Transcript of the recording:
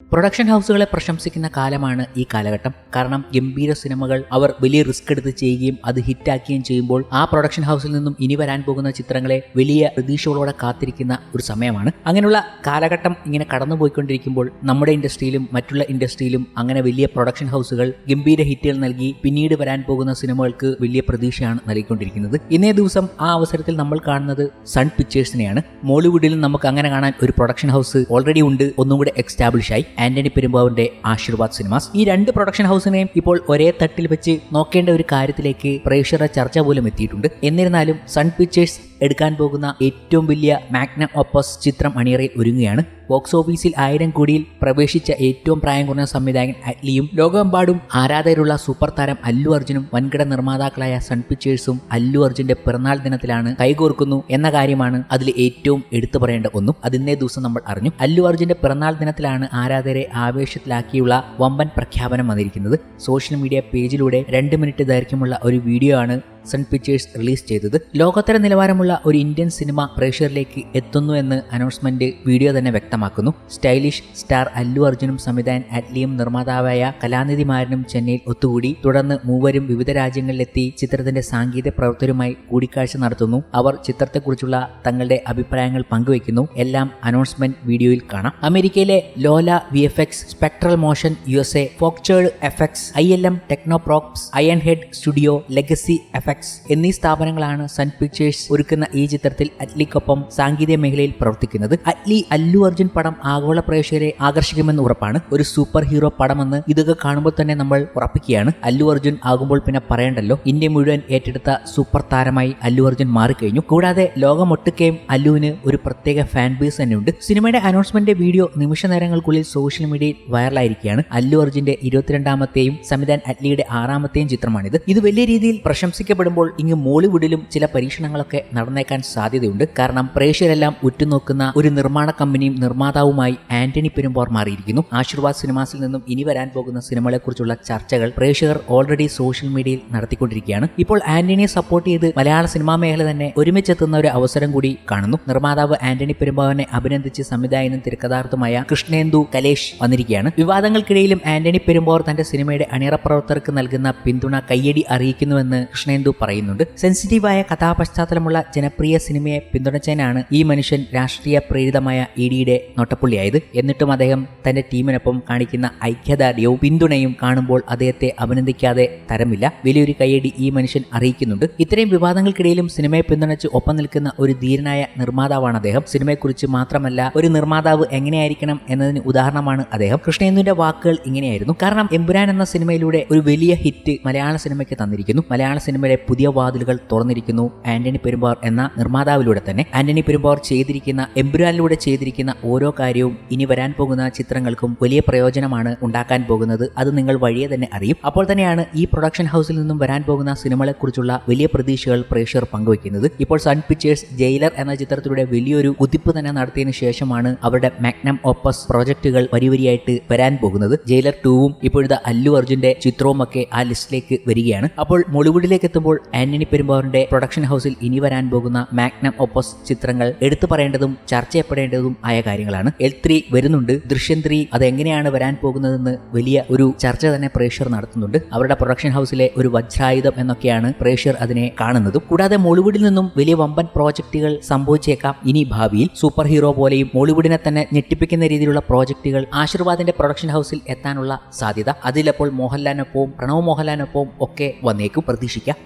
Production ഹൗസുകളെ പ്രശംസിക്കുന്ന കാലമാണ് ഈ കാലഘട്ടം. കാരണം ഗംഭീര സിനിമകൾ അവർ വലിയ റിസ്ക് എടുത്ത് ചെയ്യുകയും അത് ഹിറ്റാക്കുകയും ചെയ്യുമ്പോൾ ആ പ്രൊഡക്ഷൻ ഹൗസിൽ നിന്നും ഇനി വരാൻ പോകുന്ന ചിത്രങ്ങളെ വലിയ പ്രതീക്ഷകളോടെ കാത്തിരിക്കുന്ന ഒരു സമയമാണ്. അങ്ങനെയുള്ള കാലഘട്ടം ഇങ്ങനെ കടന്നുപോയിക്കൊണ്ടിരിക്കുമ്പോൾ നമ്മുടെ ഇൻഡസ്ട്രിയിലും മറ്റുള്ള ഇൻഡസ്ട്രിയിലും അങ്ങനെ വലിയ പ്രൊഡക്ഷൻ ഹൗസുകൾ ഗംഭീര ഹിറ്റുകൾ നൽകി പിന്നീട് വരാൻ പോകുന്ന സിനിമകൾക്ക് വലിയ പ്രതീക്ഷയാണ് നൽകിക്കൊണ്ടിരിക്കുന്നത്. ഇന്നേ ദിവസം ആ അവസരത്തിൽ നമ്മൾ കാണുന്നത് സൺ പിക്ചേഴ്സിനെയാണ്. മോളിവുഡിലും നമുക്ക് അങ്ങനെ കാണാൻ ഒരു പ്രൊഡക്ഷൻ ഹൗസ് ഓൾറെഡി ഉണ്ട്, ഒന്നും കൂടെ എക്സ്റ്റാബ്ലിഷ് ആയി. ആന്റണി പെരുമ്പാവൂരിന്റെ ആശീർവാദ് സിനിമാസ്. ഈ രണ്ട് പ്രൊഡക്ഷൻ ഹൗസിനെയും ഇപ്പോൾ ഒരേ തട്ടിൽ വെച്ച് നോക്കേണ്ട ഒരു കാര്യത്തിലേക്ക് പ്രേക്ഷകരുടെ ചർച്ച പോലും എത്തിയിട്ടുണ്ട്. എന്നിരുന്നാലും സൺ പിക്ചേഴ്സ് എടുക്കാൻ പോകുന്ന ഏറ്റവും വലിയ മാഗ്നം ഓപ്പസ് ചിത്രം അണിയറയിൽ ഒരുങ്ങുകയാണ്. ബോക്സ് ഓഫീസിൽ 1000 കോടിയിൽ പ്രവേശിച്ച ഏറ്റവും പ്രായം കുറഞ്ഞ സംവിധായകൻ അറ്റ്ലിയും ലോകമെമ്പാടും ആരാധകരുള്ള സൂപ്പർ താരം അല്ലു അർജുനും വൻകിട നിർമ്മാതാക്കളായ സൺ പിക്ചേഴ്സും അല്ലു അർജുന്റെ പിറന്നാൾ ദിനത്തിലാണ് കൈകോർക്കുന്നു എന്ന കാര്യമാണ് അതിൽ ഏറ്റവും എടുത്തു പറയേണ്ട ഒന്നും. അതിന്നേ ദിവസം നമ്മൾ അറിഞ്ഞു. അല്ലു അർജുന്റെ പിറന്നാൾ ദിനത്തിലാണ് ആരാധകരെ ആവേശത്തിലാക്കിയുള്ള വമ്പൻ പ്രഖ്യാപനം വന്നിരിക്കുന്നത്. സോഷ്യൽ മീഡിയ പേജിലൂടെ 2 മിനിറ്റ് ദൈർഘ്യമുള്ള ഒരു വീഡിയോ ആണ് സൺ പിക്ചേഴ്സ് റിലീസ് ചെയ്തത്. ലോകോത്തര നിലവാരമുള്ള ഒരു ഇന്ത്യൻ സിനിമ പ്രേക്ഷകരിലേക്ക് എത്തുന്നു എന്ന് അനൗൺസ്മെന്റ് വീഡിയോ തന്നെ വ്യക്തമാക്കുന്നു. സ്റ്റൈലിഷ് സ്റ്റാർ അല്ലു അർജുനും സംവിധായകൻ അറ്റ്ലിയും നിർമ്മാതാവായ കലാനിധി മാരനും ചെന്നൈയിൽ ഒത്തുകൂടി. തുടർന്ന് മൂവരും വിവിധ രാജ്യങ്ങളിലെത്തി ചിത്രത്തിന്റെ സാങ്കേതിക പ്രവർത്തകരുമായി കൂടിക്കാഴ്ച നടത്തുന്നു. അവർ ചിത്രത്തെക്കുറിച്ചുള്ള തങ്ങളുടെ അഭിപ്രായങ്ങൾ പങ്കുവയ്ക്കുന്നു. എല്ലാം അനൗൺസ്മെന്റ് വീഡിയോയിൽ കാണാം. അമേരിക്കയിലെ Lola VFX, Spectral Motion USA, ഫോക്ചേർഡ് effects, ILM Technoprops, Iron Head Studio, Legacy Effects എന്നീ സ്ഥാപനങ്ങളാണ് സൺ പിക്ചേഴ്സ് ഒരുക്കുന്ന ഈ ചിത്രത്തിൽ അറ്റ്ലിക്കൊപ്പം സാങ്കേതിക മേഖലയിൽ പ്രവർത്തിക്കുന്നത്. അറ്റ്ലി അല്ലു അർജുൻ പടം ആഗോള പ്രേക്ഷകരെ ആകർഷിക്കുമെന്ന് ഉറപ്പാണ്. ഒരു സൂപ്പർ ഹീറോ പടമെന്ന് ഇതൊക്കെ കാണുമ്പോൾ തന്നെ നമ്മൾ ഉറപ്പിക്കുകയാണ്. അല്ലു അർജുൻ ആകുമ്പോൾ പിന്നെ പറയണ്ടല്ലോ, ഇന്ത്യ മുഴുവൻ ഏറ്റെടുത്ത സൂപ്പർ താരമായി അല്ലു അർജുൻ മാറിക്കഴിഞ്ഞു. കൂടാതെ ലോകമൊട്ടുക്കെയും അല്ലുവിന് ഒരു പ്രത്യേക ഫാൻ ബേസ് തന്നെയുണ്ട്. സിനിമയുടെ അനൗൺസ്മെന്റ് വീഡിയോ നിമിഷ നേരങ്ങൾക്കുള്ളിൽ സോഷ്യൽ മീഡിയയിൽ വൈറലായിരിക്കുകയാണ്. അല്ലു അർജുന്റെ 22ാമത്തെയും സംവിധായകൻ അറ്റ്ലിയുടെ 6ാമത്തെയും ചിത്രമാണിത്. ഇത് വലിയ രീതിയിൽ പ്രശംസിക്കപ്പെടുമ്പോൾ ഇങ്ങ് മോളിവുഡിലും ചില പരീക്ഷണങ്ങളൊക്കെ നടന്നേക്കാൻ സാധ്യതയുണ്ട്. കാരണം പ്രേക്ഷകരെല്ലാം ഉറ്റുനോക്കുന്ന ഒരു നിർമ്മാണ കമ്പനിയും നിർമ്മാതാവുമായി ആന്റണി പെരുമ്പാവൂർ മാറിയിരിക്കുന്നു. ആശീർവാദ് സിനിമാസിൽ നിന്നും ഇനി വരാൻ പോകുന്ന സിനിമകളെക്കുറിച്ചുള്ള ചർച്ചകൾ പ്രേക്ഷകർ ഓൾറെഡി സോഷ്യൽ മീഡിയയിൽ നടത്തിക്കൊണ്ടിരിക്കുകയാണ്. ഇപ്പോൾ ആന്റണിയെ സപ്പോർട്ട് ചെയ്ത് മലയാള സിനിമാ മേഖല തന്നെ ഒരുമിച്ചെത്തുന്ന ഒരു അവസരം കൂടി കാണുന്നു. നിർമ്മാതാവ് ആന്റണി പെരുമ്പാവൂരിനെ അഭിനന്ദിച്ച് സംവിധായകനും തിരക്കഥാകൃത്തുമായ കൃഷ്ണേന്ദു കലേഷ് വന്നിരിക്കുകയാണ്. വിവാദങ്ങൾക്കിടയിലും ആന്റണി പെരുമ്പാവൂർ തന്റെ സിനിമയുടെ അണിയറ പ്രവർത്തകർക്ക് നൽകുന്ന പിന്തുണ കയ്യടി അറിയിക്കുന്നുവെന്ന് കൃഷ്ണേന്ദു പറയുന്നുണ്ട്. സെൻസിറ്റീവായ കഥാപശ്ചാത്തലമുള്ള ജനപ്രിയ സിനിമയെ പിന്തുണച്ചതിനാണ് ഈ മനുഷ്യൻ രാഷ്ട്രീയ പ്രേരിതമായ ഇഡിയുടെ നോട്ടപ്പുള്ളിയായത്. എന്നിട്ടും അദ്ദേഹം തന്റെ ടീമിനൊപ്പം കാണിക്കുന്ന ഐക്യദാർഢ്യവും പിന്തുണയും കാണുമ്പോൾ അദ്ദേഹത്തെ അഭിനന്ദിക്കാതെ തരമില്ല. വലിയൊരു കയ്യടി ഈ മനുഷ്യൻ അറിയിക്കുന്നുണ്ട്. ഇത്രയും വിവാദങ്ങൾക്കിടയിലും സിനിമയെ പിന്തുണച്ച് ഒപ്പം നിൽക്കുന്ന ഒരു ധീരനായ നിർമ്മാതാവാണ് അദ്ദേഹം. സിനിമയെക്കുറിച്ച് മാത്രമല്ല, ഒരു നിർമ്മാതാവ് എങ്ങനെയായിരിക്കണം എന്നതിന് ഉദാഹരണമാണ് അദ്ദേഹം. കൃഷ്ണേന്ദുവിന്റെ വാക്കുകൾ ഇങ്ങനെയായിരുന്നു. കാരണം എമ്പുരാൻ എന്ന സിനിമയിലൂടെ ഒരു വലിയ ഹിറ്റ് മലയാള സിനിമയ്ക്ക് തന്നിരിക്കുന്നു. മലയാള സിനിമയിലെ പുതിയ വാതിലുകൾ തുറന്നിരിക്കുന്നു ആന്റണി പെരുമ്പാവൂർ എന്ന നിർമ്മാതാവിലൂടെ തന്നെ. ആന്റണി പെരുമ്പാവൂർ ചെയ്തിരിക്കുന്ന എമ്പുരാനിലൂടെ ചെയ്തിരിക്കുന്ന ഓരോ കാര്യവും ഇനി വരാൻ പോകുന്ന ചിത്രങ്ങൾക്കും വലിയ പ്രയോജനമാണ് ഉണ്ടാക്കാൻ പോകുന്നത്. അത് നിങ്ങൾ വഴിയെ തന്നെ അറിയും. അപ്പോൾ തന്നെയാണ് ഈ പ്രൊഡക്ഷൻ ഹൗസിൽ നിന്നും വരാൻ പോകുന്ന സിനിമകളെക്കുറിച്ചുള്ള വലിയ പ്രതീക്ഷകൾ പ്രേക്ഷകർ പങ്കുവയ്ക്കുന്നത്. ഇപ്പോൾ സൺ പിക്ചേഴ്സ് ജയിലർ എന്ന ചിത്രത്തിലൂടെ വലിയൊരു കുതിപ്പ് തന്നെ നടത്തിയതിനു ശേഷമാണ് അവരുടെ മാഗ്നം ഓപ്പസ് പ്രോജക്റ്റുകൾ വരിവരിയായിട്ട് വരാൻ പോകുന്നത്. ജയിലർ 2ഉം ഇപ്പോഴത്തെ അല്ലു അർജുന്റെ ചിത്രവും ഒക്കെ ആ ലിസ്റ്റിലേക്ക് വരികയാണ്. അപ്പോൾ മോളിവുഡിലേക്ക് എത്തുമ്പോൾ ആന്റണി പെരുമ്പാവൂരിന്റെ പ്രൊഡക്ഷൻ ഹൗസിൽ ഇനി വരാൻ പോകുന്ന മാഗ്നം ഓപ്പസ് ചിത്രങ്ങൾ എടുത്തു പറയേണ്ടതും ചർച്ച ചെയ്യപ്പെടേണ്ടതും ആയ കാര്യങ്ങളാണ്. L3 വരുന്നുണ്ട്. ദൃശ്യം 3 അതെങ്ങനെയാണ് വരാൻ പോകുന്നതെന്ന് വലിയ ഒരു ചർച്ച തന്നെ പ്രേക്ഷകർ നടത്തുന്നുണ്ട്. അവരുടെ പ്രൊഡക്ഷൻ ഹൗസിലെ ഒരു വജ്രായുധം എന്നൊക്കെയാണ് പ്രേക്ഷകർ അതിനെ കാണുന്നതും. കൂടാതെ മോളിവുഡിൽ നിന്നും വലിയ വമ്പൻ പ്രോജക്റ്റുകൾ സംഭവിച്ചേക്കാം ഇനി ഭാവിയിൽ. സൂപ്പർ ഹീറോ പോലെയും മോളിവുഡിനെ തന്നെ ഞെട്ടിപ്പിക്കുന്ന രീതിയിലുള്ള പ്രോജക്റ്റുകൾ ആശീർവാദിന്റെ പ്രൊഡക്ഷൻ ഹൗസിൽ എത്താനുള്ള സാധ്യത. അതിലപ്പോൾ മോഹൻലാലിനൊപ്പവും പ്രണവ് മോഹൻലാലിനൊപ്പവും ഒക്കെ വന്നേക്കും. പ്രതീക്ഷിക്കാം.